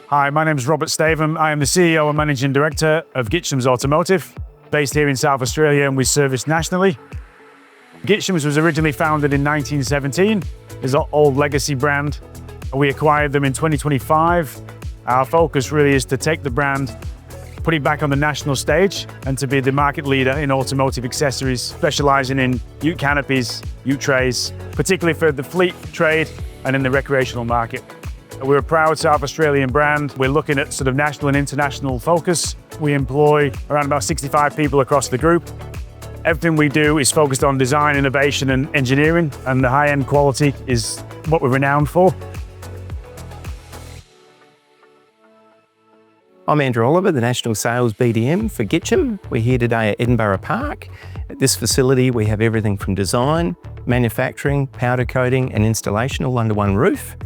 Hi, my name is Robert Stavum. I am the CEO and Managing Director of Gitsham Automotive, based here in South Australia, and we service nationally. Gitsham was originally founded in 1917. It's an old legacy brand. We acquired them in 2025. Our focus really is to take the brand, put it back on the national stage, and to be the market leader in automotive accessories, specializing in ute canopies, ute trays, particularly for the fleet trade and in the recreational market. We're a proud South Australian brand. We're looking at sort of national and international focus. We employ around about 65 people across the group. Everything we do is focused on design, innovation and engineering, and the high-end quality is what we're renowned for. I'm Andrew Oliver, the National Sales BDM for Gitsham. We're here today at Edinburgh Park. At this facility, we have everything from design, manufacturing, powder coating and installation all under one roof.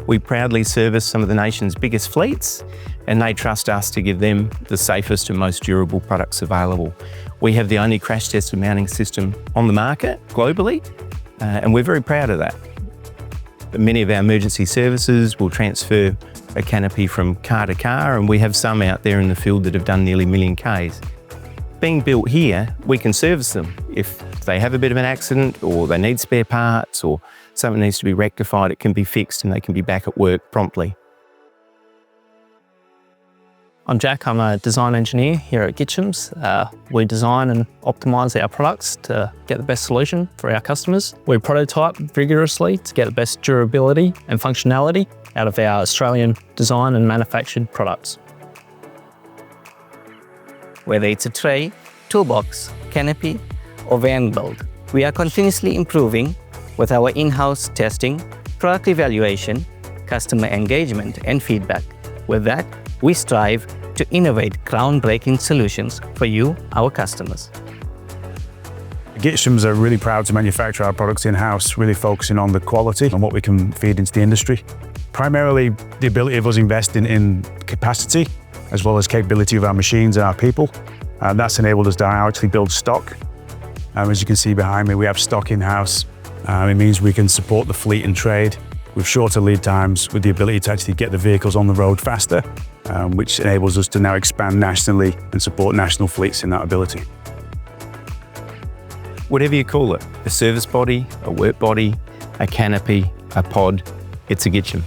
We proudly service some of the nation's biggest fleets, and they trust us to give them the safest and most durable products available. We have the only crash-tested mounting system on the market globally, and we're very proud of that. Many of our emergency services will transfer a canopy from car to car, and we have some out there in the field that have done nearly 1 million Ks. Being built here, we can service them. If they have a bit of an accident or they need spare parts or something needs to be rectified, it can be fixed and they can be back at work promptly. I'm Jack, I'm a design engineer here at Gitcham's. We design and optimise our products to get the best solution for our customers. We prototype vigorously to get the best durability and functionality out of our Australian design and manufactured products. Whether it's a tray, toolbox, canopy, or van build, we are continuously improving with our in-house testing, product evaluation, customer engagement, and feedback. With that, we strive to innovate groundbreaking solutions for you, our customers. Gitshams are really proud to manufacture our products in-house, really focusing on the quality and what we can feed into the industry. Primarily, the ability of us investing in capacity, as well as capability of our machines and our people. That's enabled us to actually build stock. As you can see behind me, we have stock in-house. It means we can support the fleet and trade with shorter lead times, with the ability to actually get the vehicles on the road faster, which enables us to now expand nationally and support national fleets in that ability. Whatever you call it, a service body, a work body, a canopy, a pod, it's a Gitsham.